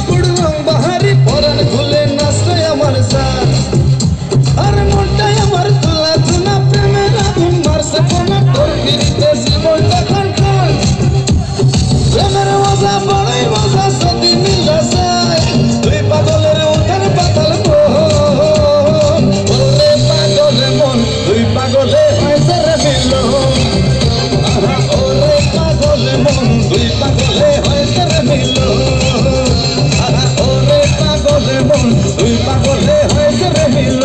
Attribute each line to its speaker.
Speaker 1: কাপড় রং বাহারি পরান খুলে নাচে আমার জান আর মনটাই আমার তুলা তুলা প্রেমের আগুন মারছে কোনা তোর ফিরিতে জীবনটা খান খান প্রেমের মজা বড়ই মজা যদি মিলা যায় তুই পাগলের উঠান পাতাল ওরে পাগলে মন তুই পাগলে হয়েছে রে মিলন ওরে পাগলে মন তুই পাগলে হয়েছে রে মিলন ওরে পাগলে মন তুই পাগলে হয়েছে রে মিলন